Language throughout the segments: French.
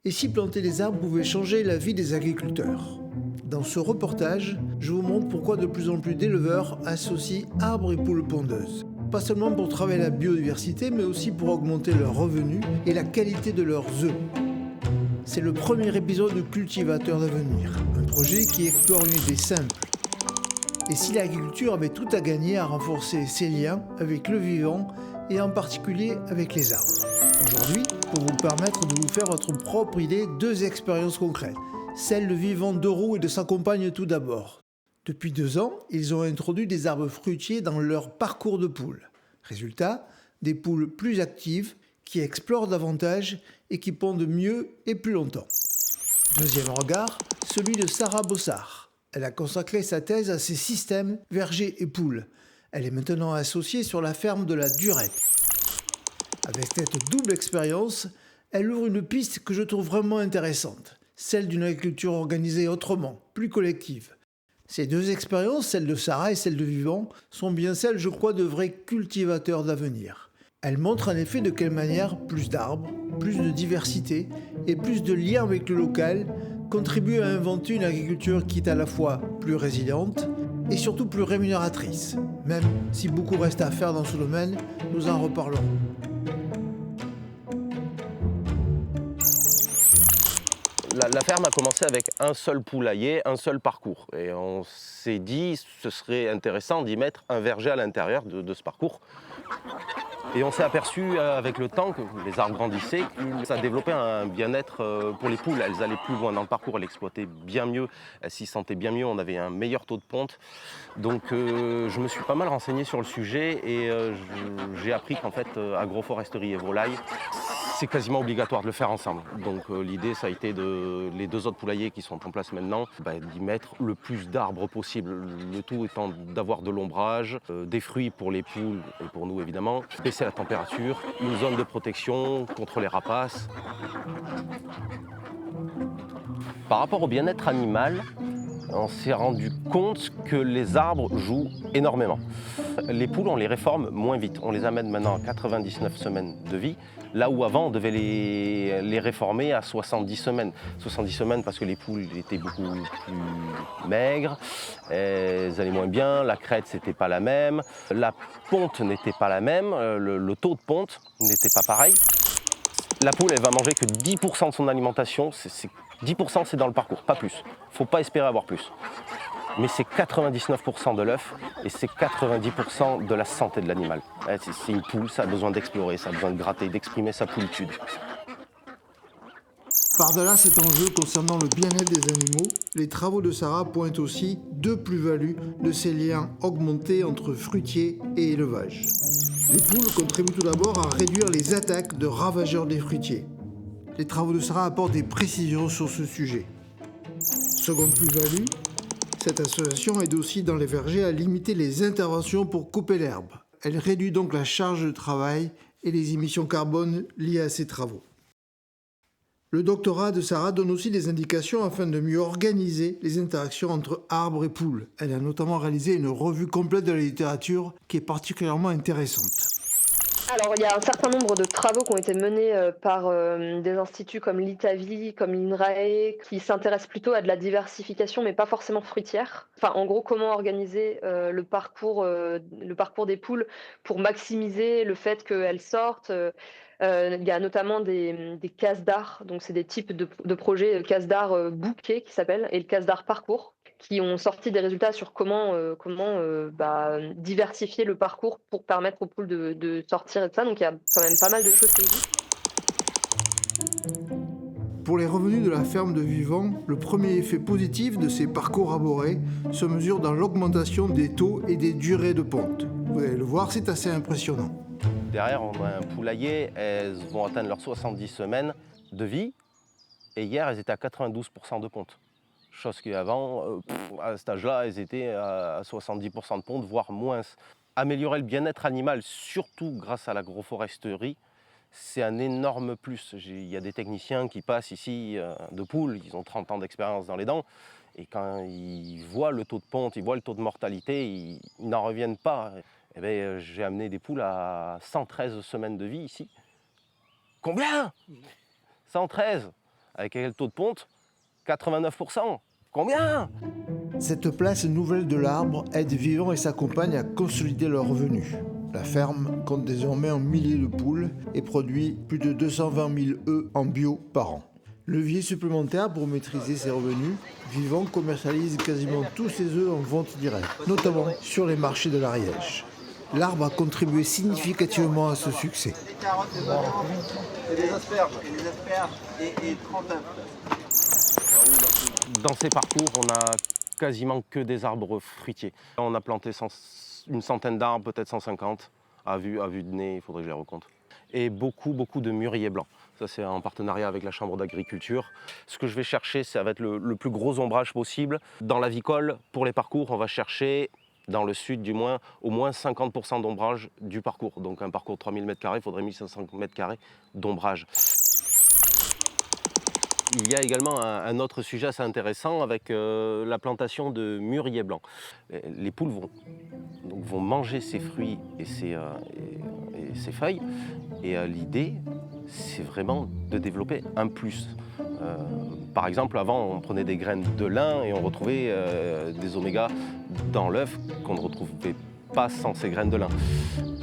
Et si planter des arbres pouvait changer la vie des agriculteurs? Dans ce reportage, je vous montre pourquoi de plus en plus d'éleveurs associent arbres et poules pondeuses. Pas seulement pour travailler la biodiversité, mais aussi pour augmenter leurs revenus et la qualité de leurs œufs. C'est le premier épisode de Cultivateurs d'avenir, un projet qui explore une idée simple. Et si l'agriculture avait tout à gagner à renforcer ses liens avec le vivant et en particulier avec les arbres? Aujourd'hui, pour vous permettre de vous faire votre propre idée, deux expériences concrètes. Celle de Vivant Deroux et de sa compagne tout d'abord. Depuis 2 ans, ils ont introduit des arbres fruitiers dans leur parcours de poules. Résultat, des poules plus actives, qui explorent davantage et qui pondent mieux et plus longtemps. Deuxième regard, celui de Sarah Bossard. Elle a consacré sa thèse à ces systèmes vergers et poules. Elle est maintenant associée sur la ferme de la Durette. Avec cette double expérience, elle ouvre une piste que je trouve vraiment intéressante, celle d'une agriculture organisée autrement, plus collective. Ces deux expériences, celle de Sarah et celle de Vivant, sont bien celles, je crois, de vrais cultivateurs d'avenir. Elles montrent en effet de quelle manière plus d'arbres, plus de diversité et plus de liens avec le local contribuent à inventer une agriculture qui est à la fois plus résiliente et surtout plus rémunératrice. Même si beaucoup reste à faire dans ce domaine, nous en reparlerons. La ferme a commencé avec un seul poulailler, un seul parcours. Et on s'est dit ce serait intéressant d'y mettre un verger à l'intérieur de ce parcours. Et on s'est aperçu avec le temps que les arbres grandissaient, que ça développait un bien-être pour les poules. Elles allaient plus loin dans le parcours, elles exploitaient bien mieux, elles s'y sentaient bien mieux, on avait un meilleur taux de ponte. Donc je me suis pas mal renseigné sur le sujet et j'ai appris qu'en fait agroforesterie et volaille, c'est quasiment obligatoire de le faire ensemble. Donc l'idée ça a été de les deux autres poulaillers qui sont en place maintenant, d'y mettre le plus d'arbres possible. Le tout étant d'avoir de l'ombrage, des fruits pour les poules et pour nous évidemment, baisser la température, une zone de protection contre les rapaces. Par rapport au bien-être animal, on s'est rendu compte que les arbres jouent énormément. Les poules, on les réforme moins vite. On les amène maintenant à 99 semaines de vie, là où avant, on devait les réformer à 70 semaines. 70 semaines parce que les poules étaient beaucoup plus maigres, elles allaient moins bien, la crête, c'était pas la même, la ponte n'était pas la même, le taux de ponte n'était pas pareil. La poule, elle va manger que 10% de son alimentation, 10% c'est dans le parcours, pas plus. Faut pas espérer avoir plus. Mais c'est 99% de l'œuf et c'est 90% de la santé de l'animal. C'est une poule, ça a besoin d'explorer, ça a besoin de gratter, d'exprimer sa poulitude. Par-delà cet enjeu concernant le bien-être des animaux, les travaux de Sarah pointent aussi deux plus-values de ces liens augmentés entre fruitiers et élevage. Les poules contribuent tout d'abord à réduire les attaques de ravageurs des fruitiers. Les travaux de Sarah apportent des précisions sur ce sujet. Seconde plus-value, cette association aide aussi dans les vergers à limiter les interventions pour couper l'herbe. Elle réduit donc la charge de travail et les émissions carbone liées à ces travaux. Le doctorat de Sarah donne aussi des indications afin de mieux organiser les interactions entre arbres et poules. Elle a notamment réalisé une revue complète de la littérature qui est particulièrement intéressante. Alors, il y a un certain nombre de travaux qui ont été menés par des instituts comme l'ITAVI, comme l'INRAE, qui s'intéressent plutôt à de la diversification, mais pas forcément fruitière. Enfin, en gros, comment organiser le parcours des poules pour maximiser le fait qu'elles sortent. Il y a notamment des cases d'art, donc c'est des types de projets cases d'art bouquets qui s'appellent, et le cases d'art parcours, qui ont sorti des résultats sur comment diversifier le parcours pour permettre aux poules de sortir et tout ça. Donc il y a quand même pas mal de choses qui existent. Pour les revenus de la ferme de Vivant, le premier effet positif de ces parcours arborés se mesure dans l'augmentation des taux et des durées de ponte. Vous allez le voir, c'est assez impressionnant. Derrière, on a un poulailler, elles vont atteindre leurs 70 semaines de vie. Et hier, elles étaient à 92% de ponte. Chose qu'avant, à cet âge-là, elles étaient à 70% de ponte, voire moins. Améliorer le bien-être animal, surtout grâce à l'agroforesterie, c'est un énorme plus. Il y a des techniciens qui passent ici de poules, ils ont 30 ans d'expérience dans les dents, et quand ils voient le taux de ponte, ils voient le taux de mortalité, ils n'en reviennent pas. Eh bien, j'ai amené des poules à 113 semaines de vie ici. Combien? 113. Avec quel taux de ponte? 89%. Combien? Cette place nouvelle de l'arbre aide Vivant et sa compagne à consolider leurs revenus. La ferme compte désormais un millier de poules et produit plus de 220 000 œufs en bio par an. Levier supplémentaire pour maîtriser ses revenus, Vivant commercialise quasiment tous ses œufs en vente directe, notamment sur les marchés de l'Ariège. L'arbre a contribué significativement à ce succès. Des carottes, des oignons, et des asperges. Et des asperges et 30 œufs. Dans ces parcours, on a quasiment que des arbres fruitiers. On a planté une centaine d'arbres, peut-être 150. À vue de nez, il faudrait que je les recompte. Et beaucoup de mûriers blancs. Ça, c'est en partenariat avec la Chambre d'agriculture. Ce que je vais chercher, ça va être le plus gros ombrage possible. Dans l'avicole, pour les parcours, on va chercher, dans le sud du moins, au moins 50% d'ombrage du parcours. Donc un parcours de 3000 m², il faudrait 1500 m² d'ombrage. Il y a également un autre sujet assez intéressant avec la plantation de mûriers blancs. Les poules vont manger ces fruits et ces feuilles. Et l'idée, c'est vraiment de développer un plus. Par exemple, avant, on prenait des graines de lin et on retrouvait des oméga dans l'œuf qu'on ne retrouvait pas sans ces graines de lin.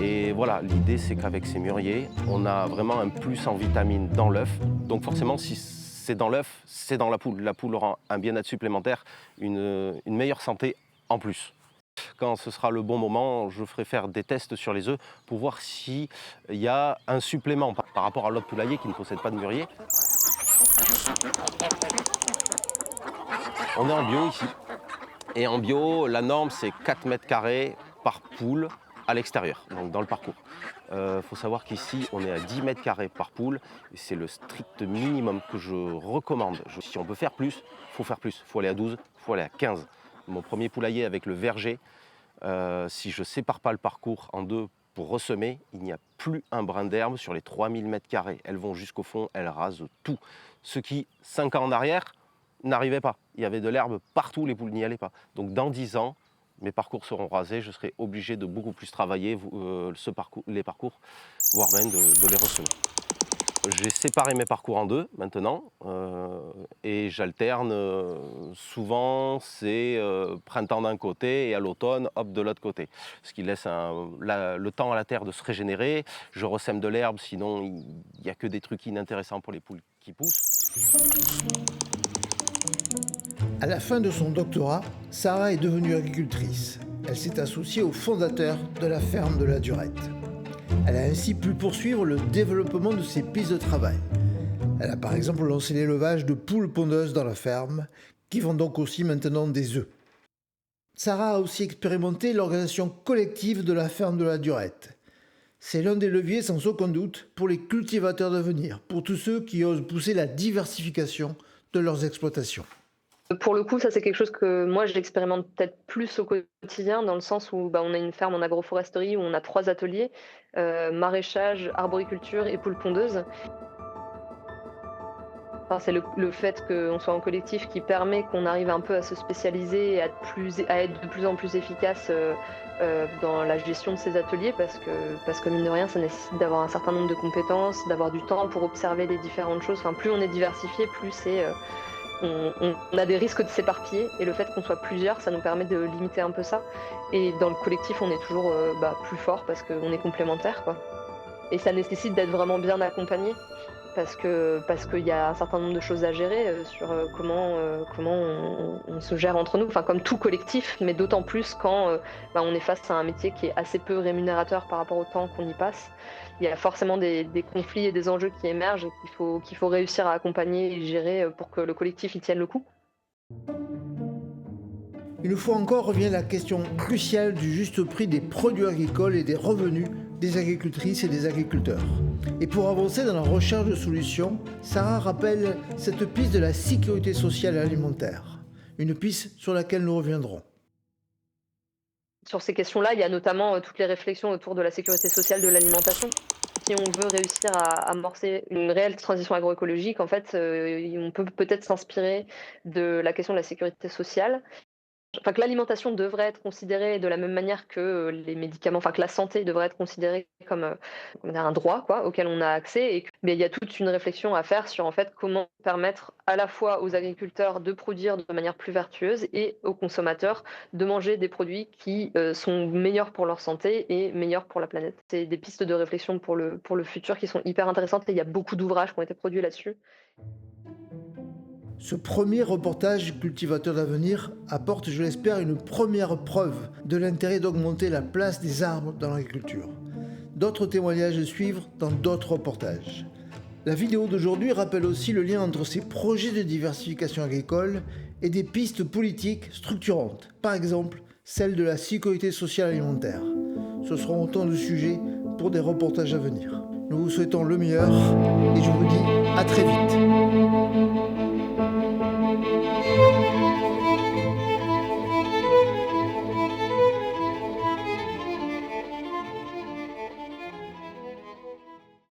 Et voilà, l'idée, c'est qu'avec ces mûriers, on a vraiment un plus en vitamines dans l'œuf. Donc forcément, si c'est dans l'œuf, c'est dans la poule. La poule aura un bien-être supplémentaire, une meilleure santé en plus. Quand ce sera le bon moment, je ferai faire des tests sur les œufs pour voir s'il y a un supplément par rapport à l'autre poulailler qui ne possède pas de mûrier. On est en bio ici. Et en bio, la norme, c'est 4 m² par poule à l'extérieur, donc dans le parcours. Faut savoir qu'ici, on est à 10 m² par poule. Et c'est le strict minimum que je recommande. Si on peut faire plus, il faut faire plus. Il faut aller à 12, il faut aller à 15. Mon premier poulailler avec le verger, si je ne sépare pas le parcours en deux pour ressemer, il n'y a plus un brin d'herbe sur les 3000 m². Elles vont jusqu'au fond, elles rasent tout. Ce qui, 5 ans en arrière, n'arrivait pas. Il y avait de l'herbe partout, les poules n'y allaient pas. Donc dans 10 ans, mes parcours seront rasés, je serai obligé de beaucoup plus travailler les parcours, voire même de les ressemer. J'ai séparé mes parcours en deux maintenant et j'alterne. Souvent, c'est printemps d'un côté et à l'automne, hop, de l'autre côté. Ce qui laisse le temps à la terre de se régénérer. Je ressème de l'herbe, sinon il n'y a que des trucs inintéressants pour les poules qui poussent. À la fin de son doctorat, Sarah est devenue agricultrice. Elle s'est associée au fondateur de la ferme de la Durette. Elle a ainsi pu poursuivre le développement de ses pistes de travail. Elle a par exemple lancé l'élevage de poules pondeuses dans la ferme, qui vendent donc aussi maintenant des œufs. Sarah a aussi expérimenté l'organisation collective de la ferme de la Durette. C'est l'un des leviers sans aucun doute pour les cultivateurs d'avenir, pour tous ceux qui osent pousser la diversification de leurs exploitations. Pour le coup, ça c'est quelque chose que moi j'expérimente peut-être plus au quotidien, dans le sens où on a une ferme en agroforesterie où on a 3 ateliers, maraîchage, arboriculture et poules pondeuses. Enfin, c'est le fait qu'on soit en collectif qui permet qu'on arrive un peu à se spécialiser et à être de plus en plus efficace dans la gestion de ces ateliers, parce que mine de rien, ça nécessite d'avoir un certain nombre de compétences, d'avoir du temps pour observer les différentes choses. Enfin, plus on est diversifié, plus on a des risques de s'éparpiller, et le fait qu'on soit plusieurs, ça nous permet de limiter un peu ça. Et dans le collectif, on est toujours plus fort parce qu'on est complémentaires, quoi. Et ça nécessite d'être vraiment bien accompagné, parce qu'il y a un certain nombre de choses à gérer sur comment on se gère entre nous, enfin comme tout collectif, mais d'autant plus quand on est face à un métier qui est assez peu rémunérateur par rapport au temps qu'on y passe. Il y a forcément des conflits et des enjeux qui émergent et qu'il faut réussir à accompagner et gérer pour que le collectif y tienne le coup. Une fois encore revient la question cruciale du juste prix des produits agricoles et des revenus des agricultrices et des agriculteurs. Et pour avancer dans la recherche de solutions, Sarah rappelle cette piste de la sécurité sociale et alimentaire, une piste sur laquelle nous reviendrons. Sur ces questions-là, il y a notamment toutes les réflexions autour de la sécurité sociale de l'alimentation. Si on veut réussir à amorcer une réelle transition agroécologique, en fait, on peut peut-être s'inspirer de la question de la sécurité sociale. Enfin, que l'alimentation devrait être considérée de la même manière que les médicaments, enfin que la santé devrait être considérée comme comment dire, un droit quoi, auquel on a accès. Mais il y a toute une réflexion à faire sur en fait comment permettre à la fois aux agriculteurs de produire de manière plus vertueuse et aux consommateurs de manger des produits qui sont meilleurs pour leur santé et meilleurs pour la planète. C'est des pistes de réflexion pour le futur qui sont hyper intéressantes et il y a beaucoup d'ouvrages qui ont été produits là-dessus. Ce premier reportage Cultivateurs d'avenir apporte, je l'espère, une première preuve de l'intérêt d'augmenter la place des arbres dans l'agriculture. D'autres témoignages suivent dans d'autres reportages. La vidéo d'aujourd'hui rappelle aussi le lien entre ces projets de diversification agricole et des pistes politiques structurantes, par exemple celle de la sécurité sociale alimentaire. Ce seront autant de sujets pour des reportages à venir. Nous vous souhaitons le meilleur et je vous dis à très vite.